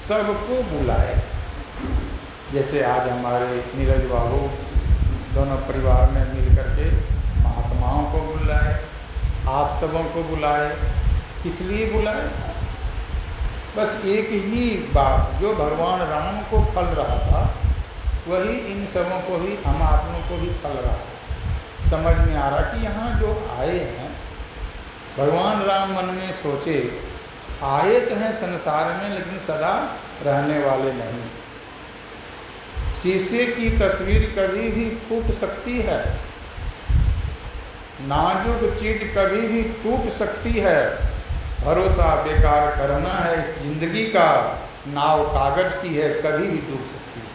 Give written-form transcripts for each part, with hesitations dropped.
सबको बुलाए। जैसे आज हमारे नीरज बाबू दोनों परिवार ने मिल करके महात्माओं को बुलाए, आप सबों को बुलाए। किस लिए बुलाए? बस एक ही बात, जो भगवान राम को फल रहा था वही इन सबों को ही, हम आप लोगों को भी फल रहा है। समझ में आ रहा कि यहाँ जो आए हैं, भगवान राम मन में सोचे आए तो हैं संसार में, लेकिन सदा रहने वाले नहीं। शीशे की तस्वीर कभी भी फूट सकती है, नाजुक चीज कभी भी टूट सकती है। भरोसा बेकार करना है इस जिंदगी का, नाव कागज की है कभी भी डूब सकती है।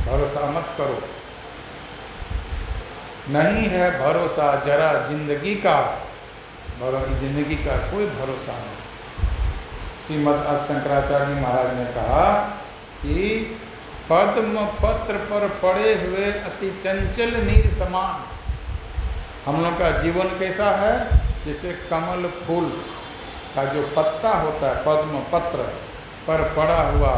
भरोसा मत करो, नहीं है भरोसा जरा जिंदगी का, जिंदगी का कोई भरोसा नहीं। श्रीमद् शंकराचार्य जी महाराज ने कहा कि पद्म पत्र पर पड़े हुए अति चंचल नीर समान। हम लोग का जीवन कैसा है? जैसे कमल फूल का जो पत्ता होता है, पद्म पत्र पर पड़ा हुआ,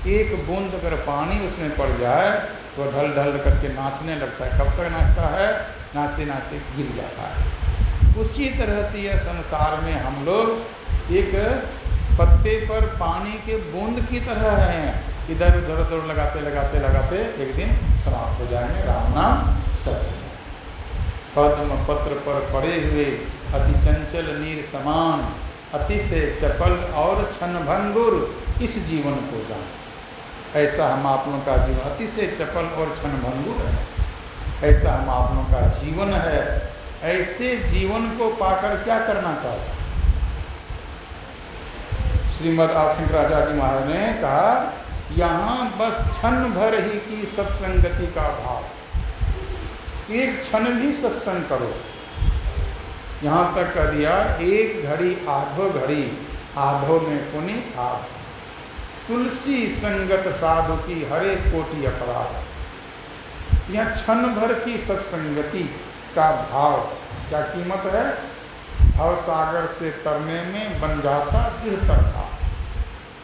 एक बूंद अगर पानी उसमें पड़ जाए तो ढल ढल करके नाचने लगता है। कब तक नाचता है? नाचते नाचते गिर जाता है। उसी तरह से यह संसार में हम लोग एक पत्ते पर पानी के बूंद की तरह हैं, इधर उधर उधर लगाते लगाते लगाते एक दिन समाप्त हो जाएंगे। राम नाम सत्य। पद्म पत्र पर पड़े हुए अति चंचल नीर समान, अति से चपल और क्षणभंगुर इस जीवन को जान। ऐसा हम आप लोगों का जीवन अति से चपल और क्षणभंगुर है। ऐसा हम आप लोगों का जीवन है। ऐसे जीवन को पाकर क्या करना चाहिए? श्रीमद् शंकराचार्य महाराज ने कहा यहाँ बस क्षण भर ही की सत्संगति का भाव, एक क्षण भी सत्संग करो। यहाँ तक कह दिया एक घड़ी आधो घड़ी, आधो में पुनि आध। तुलसी संगत साधु की हरे कोटि अपराध। यह क्षण भर की सत्संगति का भाव क्या कीमत है? भव सागर से तरने में बन जाता दृढ़ तरता।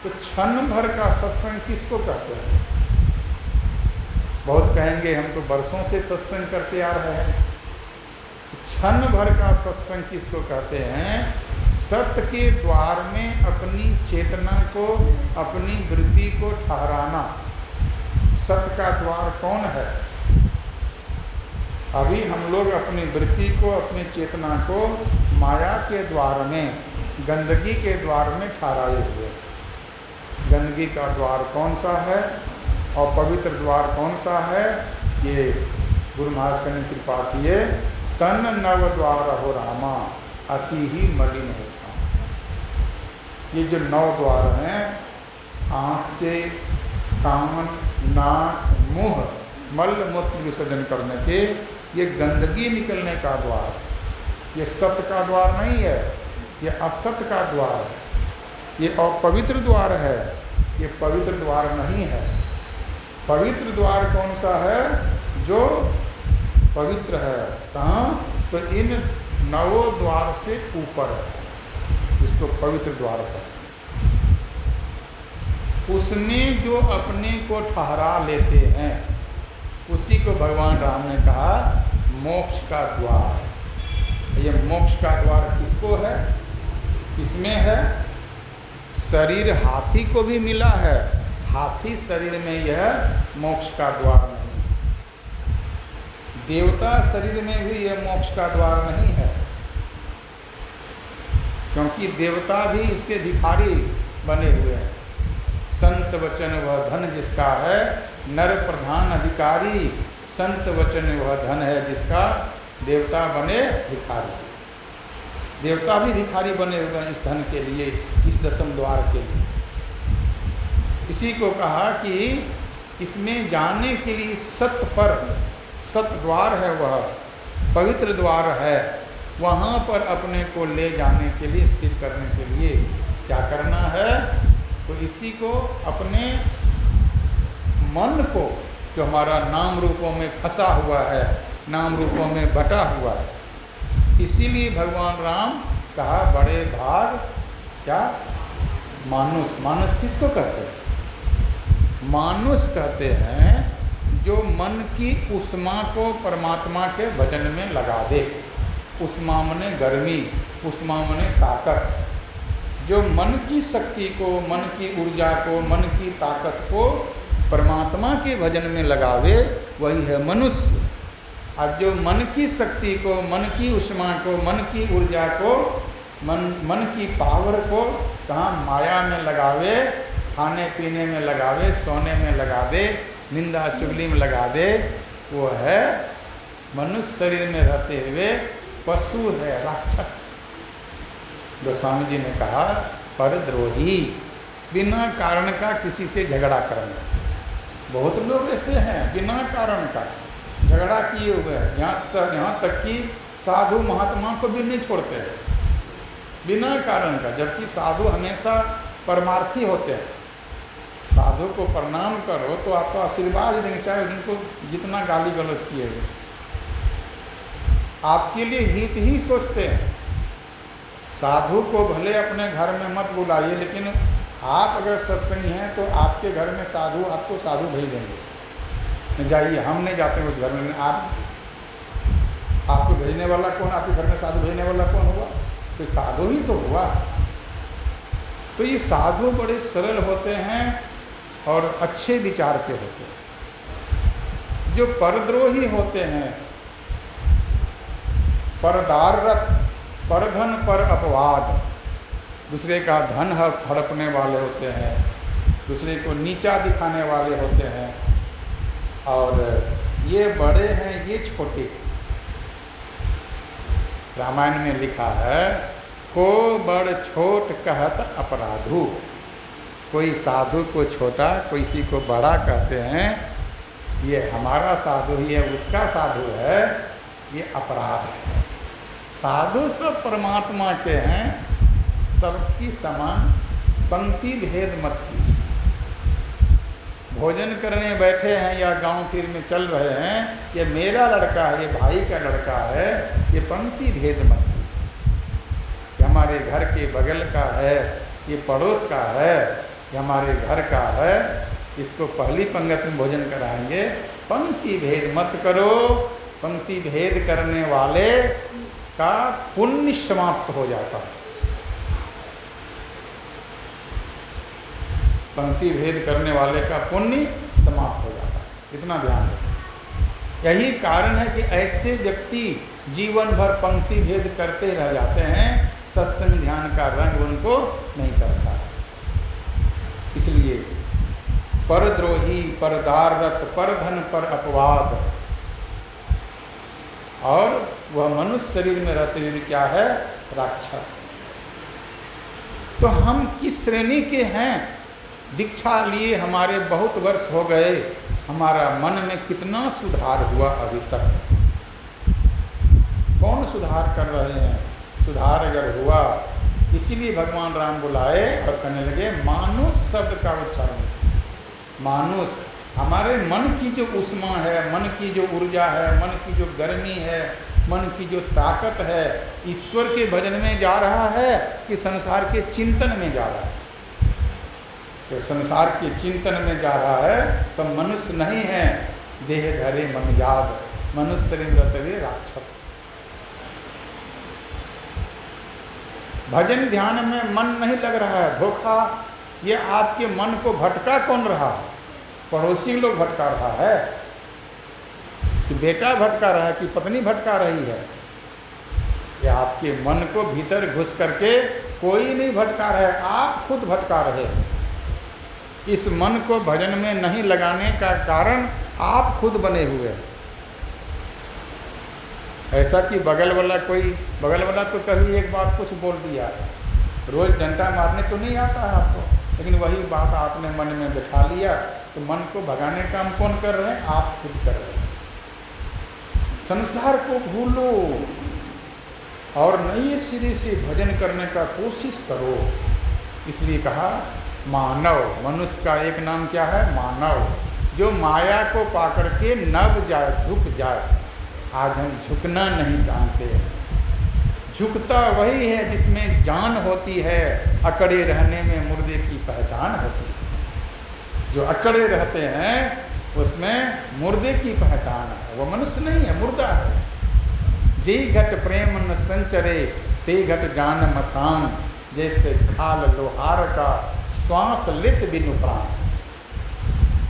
तो क्षण भर का सत्संग किसको कहते हैं? बहुत कहेंगे हम तो बरसों से सत्संग करते आ रहे हैं। क्षण भर का सत्संग किसको कहते हैं? सत्य के द्वार में अपनी चेतना को, अपनी वृत्ति को ठहराना। सत्य का द्वार कौन है? अभी हम लोग अपनी वृत्ति को, अपनी चेतना को माया के द्वार में, गंदगी के द्वार में ठहराए हुए। गंदगी का द्वार कौन सा है और पवित्र द्वार कौन सा है? ये गुरु महाराज ने कृपा किए। तन नव द्वार हो रामा, अति ही मलिन होता। ये जो 9 द्वार हैं, आँख के, कान, नाक, मुंह, मल मूत्र विसर्जन करने के, ये गंदगी निकलने का द्वार। ये सत्य का द्वार नहीं है, ये असत्य का द्वार है। ये अपवित्र द्वार है, ये पवित्र द्वार नहीं है। पवित्र द्वार कौन सा है? जो पवित्र है। कहाँ? तो इन 9 द्वार से ऊपर है, इसको पवित्र द्वार पर। उसमें जो अपने को ठहरा लेते हैं, उसी को भगवान राम ने कहा मोक्ष का द्वार। ये मोक्ष का द्वार किसको है? किसमें है? शरीर हाथी को भी मिला है, हाथी शरीर में यह मोक्ष का द्वार नहीं। देवता शरीर में भी यह मोक्ष का द्वार नहीं है, क्योंकि देवता भी इसके भिखारी बने हुए हैं। संत वचन वह धन जिसका है, नर प्रधान अधिकारी। संत वचन वह धन है जिसका, देवता बने भिखारी। देवता भी भिखारी बने हुए हैं इस धन के लिए, इस 10वें द्वार के लिए। इसी को कहा कि इसमें जाने के लिए सत्य पर, सत्य द्वार है, वह पवित्र द्वार है। वहाँ पर अपने को ले जाने के लिए, स्थिर करने के लिए क्या करना है? तो इसी को, अपने मन को, जो हमारा नाम रूपों में फंसा हुआ है, नाम रूपों में बटा हुआ है, इसीलिए भगवान राम कहा बड़े भाग क्या मानुष, मानुष किसको कहते हैं? मानुष कहते हैं जो मन की उष्मा को परमात्मा के भजन में लगा दे। उष्मा मने गर्मी, उष्मा मने ताकत। जो मन की शक्ति को, मन की ऊर्जा को, मन की ताकत को परमात्मा के भजन में लगावे, वही है मनुष्य। अब जो मन की शक्ति को, मन की उष्मा को, मन की ऊर्जा को, मन की पावर को कहाँ माया में लगावे, खाने पीने में लगावे, सोने में लगा दे, निंदा चुगली में लगा दे, वो है मनुष्य शरीर में रहते हुए पशु है, राक्षस। गोस्वामी जी ने कहा परद्रोही, बिना कारण का किसी से झगड़ा करना। बहुत लोग ऐसे हैं बिना कारण का झगड़ा किए हुए हैं, यहाँ तक कि साधु महात्मा को भी नहीं छोड़ते हैं बिना कारण का, जबकि साधु हमेशा परमार्थी होते हैं। साधु को प्रणाम करो तो आपको आशीर्वाद देंगे, चाहे उनको जितना गाली गलौज किए हुए, आपके लिए हित ही सोचते हैं। साधु को भले अपने घर में मत बुलाइए, लेकिन आप अगर सत्संगी हैं तो आपके घर में साधु आपको साधु भेज देंगे, जाइए, हम नहीं जाते उस घर में। आपको भेजने वाला कौन? आपके घर में साधु भेजने वाला कौन हुआ? तो साधु ही तो हुआ। तो ये साधु बड़े सरल होते हैं और अच्छे विचार के होते हैं। जो परद्रोही होते हैं, परदाररत, परधन पर अपवाद, दूसरे का धन हड़पने वाले होते हैं, दूसरे को नीचा दिखाने वाले होते हैं, और ये बड़े हैं ये छोटे। रामायण में लिखा है को बड़ छोट कहत अपराधु। कोई साधु को छोटा, किसी को बड़ा कहते हैं, ये हमारा साधु ही है, उसका साधु है, ये अपराध है। साधु सब परमात्मा के हैं, सबकी समान, पंक्ति भेद मत कीजिए। भोजन करने बैठे हैं या गांव फिर में चल रहे हैं, ये मेरा लड़का है, ये भाई का लड़का है, ये पंक्ति भेद मत कीजिए। ये हमारे घर के बगल का है, ये पड़ोस का है, ये हमारे घर का है, इसको पहली पंक्ति में भोजन कराएंगे। पंक्ति भेद मत करो। पंक्ति भेद करने वाले का पुण्य समाप्त हो जाता है। पंक्ति भेद करने वाले का पुण्य समाप्त हो जाता है, इतना ध्यान रखें। यही कारण है कि ऐसे व्यक्ति जीवन भर पंक्ति भेद करते रह जाते हैं, सत्संग ध्यान का रंग उनको नहीं चढ़ता है। इसलिए परद्रोही, परदाररत, परधन पर अपवाद, और वह मनुष्य शरीर में रहते हुए क्या है? राक्षस। तो हम किस श्रेणी के हैं? दीक्षा लिए हमारे बहुत वर्ष हो गए, हमारा मन में कितना सुधार हुआ अभी तक? कौन सुधार कर रहे हैं? सुधार अगर हुआ, इसीलिए भगवान राम बुलाए और कहने लगे मानुष शब्द का उच्चारण। मानुष, हमारे मन की जो उष्मा है, मन की जो ऊर्जा है, मन की जो गर्मी है, मन की जो ताकत है, ईश्वर के भजन में जा रहा है कि संसार के चिंतन में जा रहा है? तो संसार के चिंतन में जा रहा है तो मनुष्य नहीं है, देह धरे मनजाद, मनुष्य शरीर रहते हुए राक्षस। भजन ध्यान में मन नहीं लग रहा है, धोखा। ये आपके मन को भटका कौन रहा है? पड़ोसी लोग भटका रहा है, कि बेटा भटका रहा है, कि पत्नी भटका रही है? ये आपके मन को भीतर घुस करके कोई नहीं भटका रहा है, आप खुद भटका रहे हैं। इस मन को भजन में नहीं लगाने का कारण आप खुद बने हुए हैं। ऐसा कि बगल वाला तो कभी एक बात कुछ बोल दिया, रोज डंडा मारने तो नहीं आता है आपको, लेकिन वही बात आपने मन में बिठा लिया, तो मन को भगाने का काम कौन कर रहे हैं? आप खुद कर रहे हैं। संसार को भूलो और नए सिरे से भजन करने का कोशिश करो। इसलिए कहा मानव, मनुष्य का एक नाम क्या है? मानव, जो माया को पाकर के नब जाए, झुक जाए। आज हम झुकना नहीं जानते, झुकता वही है जिसमें जान होती है, अकड़े रहने में मुर्दे की पहचान होती है। जो अकड़े रहते हैं उसमें मुर्दे की पहचान है, वो मनुष्य नहीं है, मुर्दा है। जेई घट प्रेम न संचरे ते घट जान मसान, जैसे खाल लोहार का श्वास लित बिनु प्राण।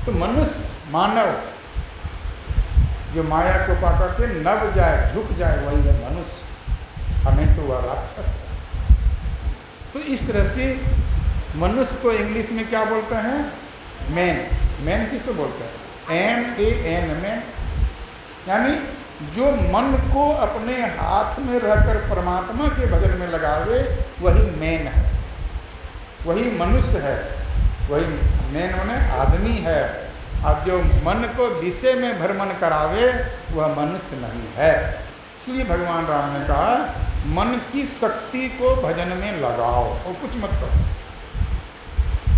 तो मनुष्य मानव जो माया को पाकर के नब जाए, झुक जाए, वही है मनुष्य, और नहीं तो वह राक्षस है। तो इस तरह से मनुष्य को इंग्लिश में क्या बोलते हैं? मैन। मैन किसको बोलते हैं? MAN, man. यानी जो मन को अपने हाथ में रहकर परमात्मा के भजन में लगावे वही मैन है, वही मनुष्य है, वही मैन माने आदमी है। अब जो मन को विषय में भ्रमण करावे वह मनुष्य नहीं है। इसलिए भगवान राम ने कहा मन की शक्ति को भजन में लगाओ और कुछ मत करो।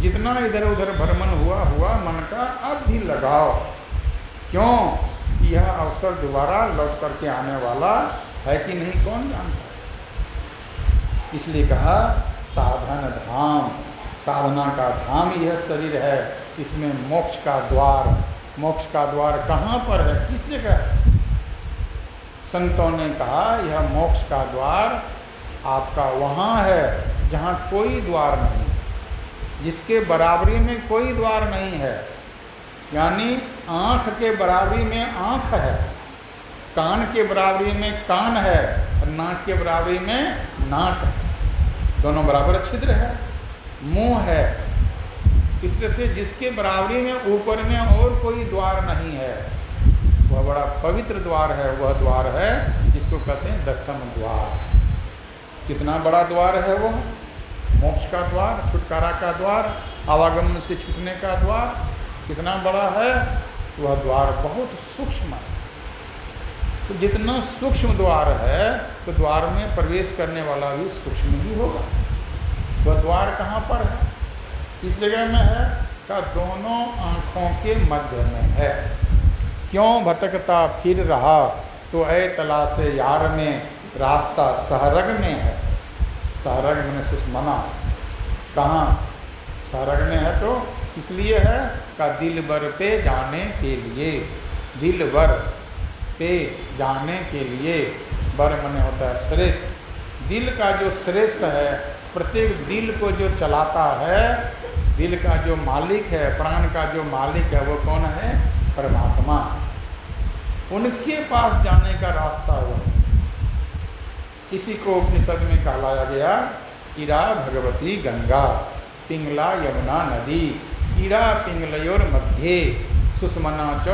जितना इधर उधर भ्रमण हुआ मन का अब भी लगाओ। क्यों? यह अवसर दोबारा लौट करके आने वाला है कि नहीं कौन जानता है। इसलिए कहा साधन धाम, साधना का धाम यह शरीर है, इसमें मोक्ष का द्वार। मोक्ष का द्वार कहाँ पर है, किस जगह? संतों ने कहा यह मोक्ष का द्वार आपका वहाँ है जहाँ कोई द्वार नहीं, जिसके बराबरी में कोई द्वार नहीं है। यानी आँख के बराबरी में आँख है, कान के बराबरी में कान है, और नाक के बराबरी में नाक है, दोनों बराबर छिद्र है। मुंह है, इस तरह से जिसके बराबरी में ऊपर में और कोई द्वार नहीं है, वह बड़ा पवित्र द्वार है। वह द्वार है जिसको कहते हैं दशम द्वार। कितना बड़ा द्वार है वो? मोक्ष का द्वार, छुटकारा का द्वार, आवागमन से छूटने का द्वार। कितना बड़ा है वह द्वार? बहुत सूक्ष्म है। तो जितना सूक्ष्म द्वार है तो द्वार में प्रवेश करने वाला भी सूक्ष्म ही होगा। वह द्वार कहाँ पर है, किस जगह में है? का दोनों आँखों के मध्य में है। क्यों भटकता फिर रहा तो ऐ तलाशे यार में, रास्ता सहरग में है। सहरग में सुषमना, कहाँ? सहरग में है। तो इसलिए है का दिल बर पे जाने के लिए, दिल बर पे जाने के लिए, बर मने होता है श्रेष्ठ। दिल का जो श्रेष्ठ है, प्रत्येक दिल को जो चलाता है, दिल का जो मालिक है, प्राण का जो मालिक है, वो कौन है? परमात्मा। उनके पास जाने का रास्ता वो। इसी को उपनिषद में कहलाया गया इरा भगवती गंगा, पिंगला यमुना नदी, इरा पिंगलयोर मध्य, सुषमना च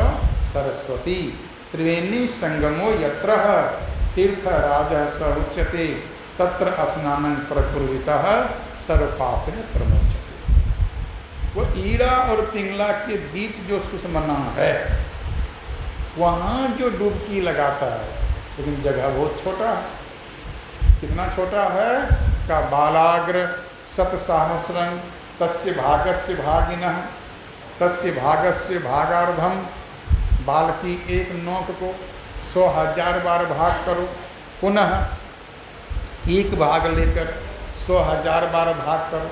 सरस्वती, त्रिवेणी संगमो यत्र तीर्थ राजः स उच्यते, तत्र स्नानं प्रकुर्वितः सर्वपापः प्रमुच्यते। वो ईड़ा और पिंगला के बीच जो सुषमना है, वहाँ जो डुबकी लगाता है, लेकिन जगह बहुत छोटा है। कितना छोटा है? का बालाग्र सतसहस्रं तस्य भागस्य भागिनः, तस्य भागस्य भागार्धम। बाल की एक नोक को 100,000 बार भाग करो, पुनः एक भाग लेकर 100,000 बार भाग करो,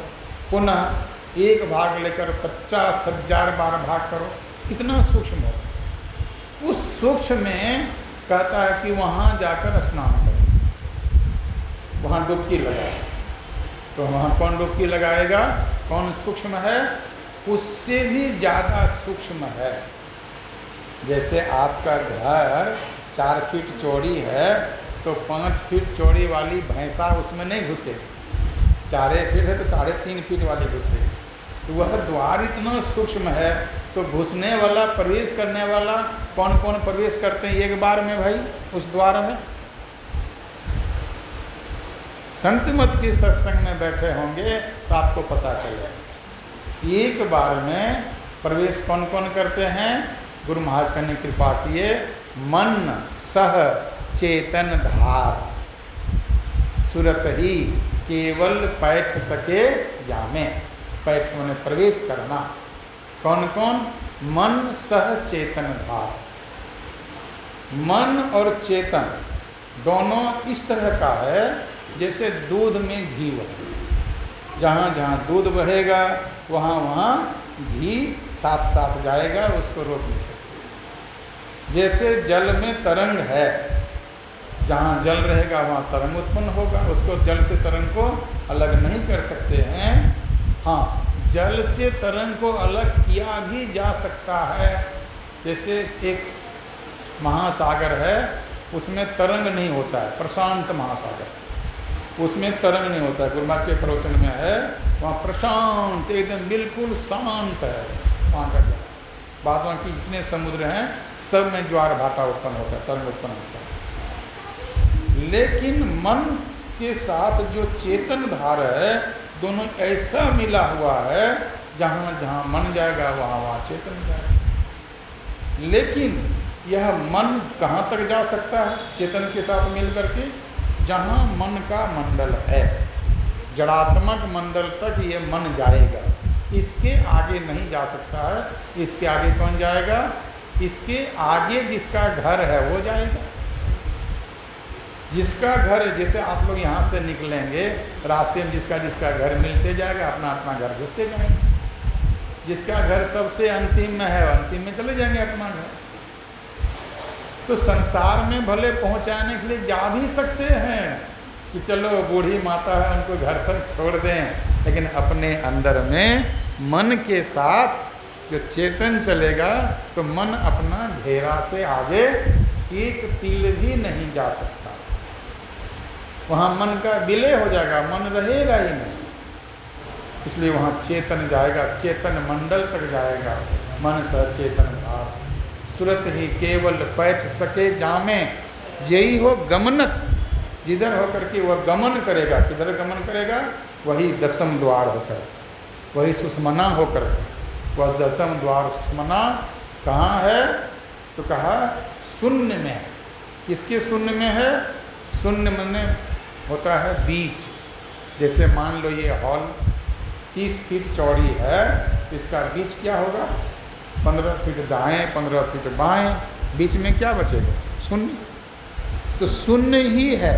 पुनः एक भाग लेकर 50,000 बार भाग करो। कितना सूक्ष्म होगा। उस सूक्ष्म में कहता है कि वहाँ जाकर स्नान करो, वहाँ डुबकी लगाए। तो वहाँ कौन डुबकी लगाएगा? कौन सूक्ष्म है? उससे भी ज़्यादा सूक्ष्म है। जैसे आपका घर 4 फीट चौड़ी है तो 5 फीट चौड़ी वाली भैंसा उसमें नहीं घुसेगी। 4 फीट है तो 3.5 फीट वाली घुसेगी। तो वह द्वार इतना सूक्ष्म है, तो घुसने वाला, प्रवेश करने वाला कौन कौन प्रवेश करते हैं एक बार में भाई उस द्वार में? संत मत के सत्संग में बैठे होंगे तो आपको पता चलेगा एक बार में प्रवेश कौन कौन करते हैं। गुरु महाराज ने कृपा किए, मन सह चेतन धार, सुरत ही केवल पैठ सके जामे। पैठ में प्रवेश करना। कौन कौन? मन सह चेतन धार। मन और चेतन दोनों इस तरह का है जैसे दूध में घी बहे, जहाँ जहाँ दूध बहेगा वहाँ वहाँ घी साथ साथ जाएगा, उसको रोक नहीं सकते। जैसे जल में तरंग है, जहाँ जल रहेगा वहाँ तरंग उत्पन्न होगा, उसको जल से तरंग को अलग नहीं कर सकते हैं। हाँ, जल से तरंग को अलग किया भी जा सकता है। जैसे एक महासागर है, उसमें तरंग नहीं होता है, प्रशांत महासागर, उसमें तरंग नहीं होता है। गुरु महाराज के प्रवचन में है, वहाँ प्रशांत एकदम बिल्कुल शांत है वहाँ का जल। बाद बाकी जितने समुद्र हैं सब में ज्वार भाटा उत्पन्न होता है, तरंग उत्पन्न होता है। लेकिन मन के साथ जो चेतन धार है, दोनों ऐसा मिला हुआ है, जहाँ जहाँ मन जाएगा वहाँ वहाँ चेतन जाएगा। लेकिन यह मन कहाँ तक जा सकता है चेतन के साथ मिल करके? जहाँ मन का मंडल है, जड़ात्मक मंडल तक ये मन जाएगा, इसके आगे नहीं जा सकता है। इसके आगे कौन जाएगा? इसके आगे जिसका घर है वो जाएगा। जिसका घर है, जैसे आप लोग यहाँ से निकलेंगे, रास्ते में जिसका जिसका घर मिलते जाएगा, अपना अपना घर घुसते जाएंगे। जिसका घर सबसे अंतिम में है, अंतिम में चले जाएंगे अपना घर। तो संसार में भले पहुँचाने के लिए जा भी सकते हैं कि चलो बूढ़ी माता है उनको घर तक छोड़ दें, लेकिन अपने अंदर में मन के साथ जो चेतन चलेगा तो मन अपना घेरा से आगे एक तिल भी नहीं जा सकता। वहाँ मन का विलय हो जाएगा, मन रहेगा ही नहीं। इसलिए वहाँ चेतन जाएगा, चेतन मंडल तक जाएगा। मन सचेतन भाव सुरत ही केवल बैठ सके जामे, जेई हो गमनत, जिधर होकर के वह गमन करेगा। किधर गमन करेगा? वही दसम द्वार होकर, वही सुषमना होकर। वह दसम द्वार सुषमना कहाँ है? तो कहा शून्य में। किसके शून्य में है? शून्य में होता है बीच। जैसे मान लो ये हॉल 30 फीट चौड़ी है, तो इसका बीच क्या होगा? 15 फीट दाएँ, 15 फीट बाएँ, बीच में क्या बचेगा? शून्य। तो शून्य ही है,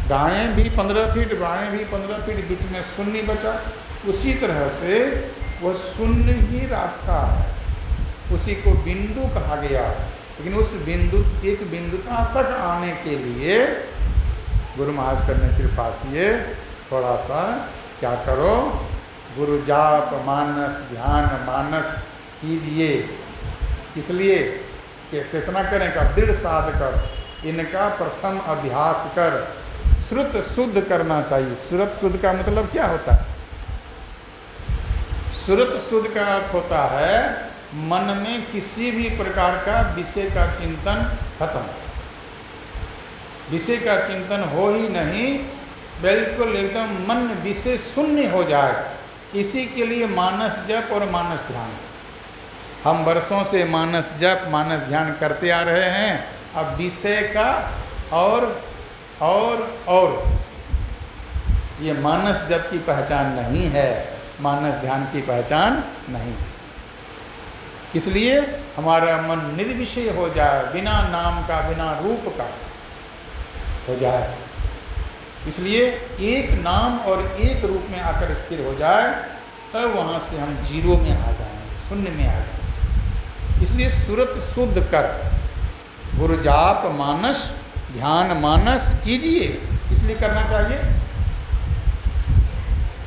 दाएँ भी 15 फीट, बाएँ भी 15 फीट, बीच में शून्य बचा। उसी तरह से वह शून्य ही रास्ता है, उसी को बिंदु कहा गया। लेकिन उस बिंदु, एक बिंदुता तक आने के लिए गुरु महाराज करने कृपा किए, थोड़ा सा क्या करो, गुरु जाप मानस, ध्यान मानस कीजिए। इसलिए कि कितना करें का? दृढ़ साध कर इनका प्रथम अभ्यास कर, श्रुत शुद्ध करना चाहिए। श्रुत शुद्ध का मतलब क्या होता है? श्रुत शुद्ध का अर्थ होता है मन में किसी भी प्रकार का विषय का चिंतन खत्म, विषय का चिंतन हो ही नहीं, बिल्कुल एकदम मन विषय शून्य हो जाए। इसी के लिए मानस जप और मानस ध्यान। हम वर्षों से मानस जप मानस ध्यान करते आ रहे हैं। अब विषय का और ये मानस जप की पहचान नहीं है, मानस ध्यान की पहचान नहीं। इसलिए हमारा मन निर्विषय हो जाए, बिना नाम का, बिना रूप का हो जाए। इसलिए एक नाम और एक रूप में आकर स्थिर हो जाए, तब वहाँ से हम जीरो में आ जाएंगे, शून्य में आ जाएंगे। इसलिए सुरत शुद्ध कर गुरु जाप मानस, ध्यान मानस कीजिए। इसलिए करना चाहिए,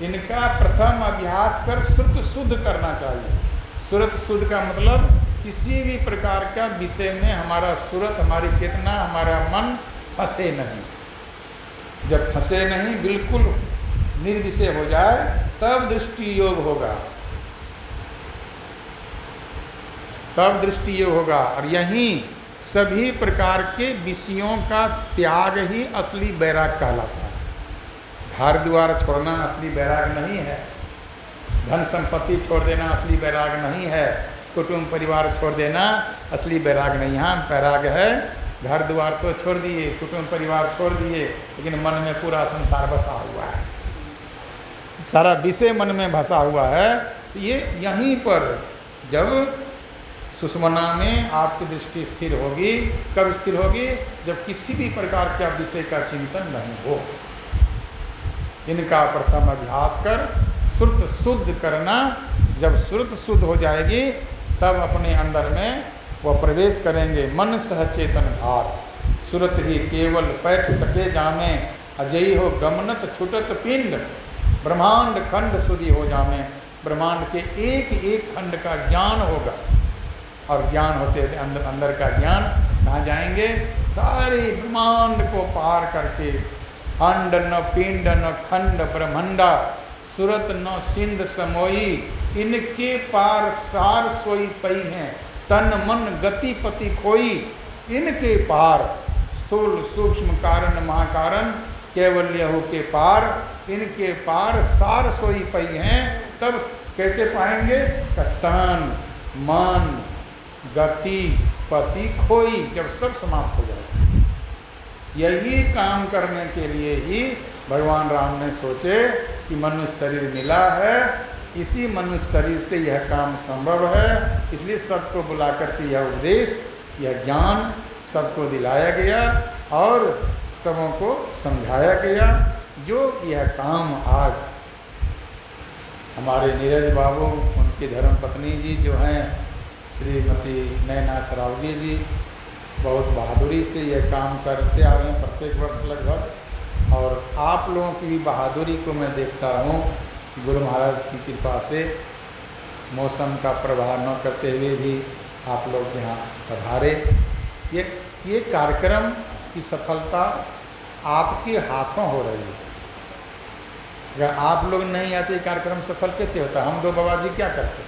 इनका प्रथम अभ्यास कर श्रुत शुद्ध करना चाहिए। श्रुत शुद्ध का मतलब किसी भी प्रकार का विषय में हमारा श्रुत, हमारी चेतना, हमारा मन फंसे नहीं। जब फंसे नहीं, बिल्कुल निर्विषय हो जाए, तब दृष्टि योग होगा, तब दृष्टि योग होगा। और यहीं सभी प्रकार के विषयों का त्याग ही असली बैराग कहलाता है। घर द्वार छोड़ना असली बैराग नहीं है, धन संपत्ति छोड़ देना असली बैराग नहीं है, कुटुंब परिवार छोड़ देना असली बैराग नहीं। यहाँ बैराग है, घर द्वार तो छोड़ दिए, कुटुंब परिवार छोड़ दिए, लेकिन मन में पूरा संसार बसा हुआ है, सारा विषय मन में बसा हुआ है। तो ये यहीं पर जब सुषुम्ना में आपकी दृष्टि स्थिर होगी। कब स्थिर होगी? जब किसी भी प्रकार के विषय का चिंतन नहीं हो। इनका प्रथम अभ्यास कर श्रुत शुद्ध करना। जब श्रुत शुद्ध हो जाएगी तब अपने अंदर में वह प्रवेश करेंगे। मन सहचेतन भार सुरत ही केवल पैठ सके जामे, अजयी हो गमनत छुटत पिंड, ब्रह्मांड खंड सुधि हो जामे। ब्रह्मांड के एक एक खंड का ज्ञान होगा, और ज्ञान होते अंदर का ज्ञान कहाँ जाएंगे? सारे ब्रह्मांड को पार करके, अंड न पिंड न खंड ब्रह्मंडा, सुरत न सिंध समोई, इनके पार सार सोई पई हैं, तन मन गति पति खोई, इनके पार स्थूल सूक्ष्म कारण महाकारण केवल्य हो के पार, इनके पार सार सोई पई हैं। तब कैसे पाएंगे? तन मन गति पति खोई, जब सब समाप्त हो जाए। यही काम करने के लिए ही भगवान राम ने सोचे कि मनुष्य शरीर मिला है, इसी मनुष्य शरीर से यह काम संभव है। इसलिए सबको बुला करके यह उपदेश, यह ज्ञान सबको दिलाया गया और सबों को समझाया गया। जो यह काम आज हमारे नीरज बाबू, उनकी धर्मपत्नी जी जो हैं श्रीमती नैना सरावगी जी, बहुत बहादुरी से यह काम करते आ रहे हैं प्रत्येक वर्ष लगभग। और आप लोगों की भी बहादुरी को मैं देखता हूँ। गुरु महाराज की कृपा से मौसम का प्रभाव न करते हुए भी आप लोग यहाँ पधारे। ये कार्यक्रम की सफलता आपके हाथों हो रही है। अगर आप लोग नहीं आते कार्यक्रम सफल कैसे होता? हम दो बाबा जी क्या करते?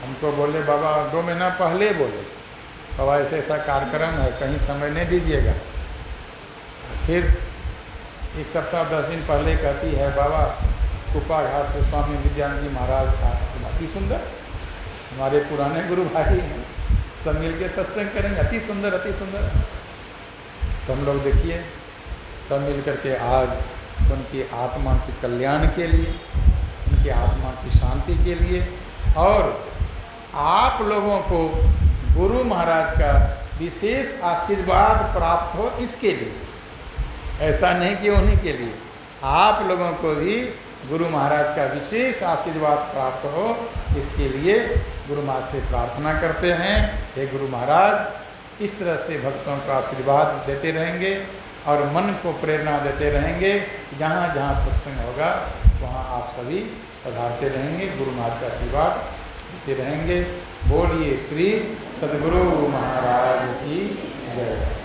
हमको बोले बाबा 2 महीना पहले बोले, बाबा ऐसा ऐसा कार्यक्रम है, कहीं समय नहीं दीजिएगा। फिर 1 सप्ताह 10 दिन पहले कहती है बाबा कुप्पा घाट से स्वामी विद्यानंद जी महाराज का, अति सुंदर, हमारे पुराने गुरु भाई हैं, सब मिल के सत्संग करेंगे, अति सुंदर अति सुंदर। तो हम लोग देखिए सब मिल करके आज उनकी आत्मा के कल्याण के लिए, उनकी आत्मा की शांति के लिए, और आप लोगों को गुरु महाराज का विशेष आशीर्वाद प्राप्त हो, इसके लिए। ऐसा नहीं कि उन्हीं के लिए, आप लोगों को भी गुरु महाराज का विशेष आशीर्वाद प्राप्त हो, इसके लिए गुरु महाराज से प्रार्थना करते हैं। हे गुरु महाराज, इस तरह से भक्तों का आशीर्वाद देते रहेंगे और मन को प्रेरणा देते रहेंगे। जहाँ जहाँ सत्संग होगा वहाँ आप सभी पधारते रहेंगे, गुरु महाराज का आशीर्वाद देते रहेंगे। बोलिए श्री सद्गुरु महाराज की जय।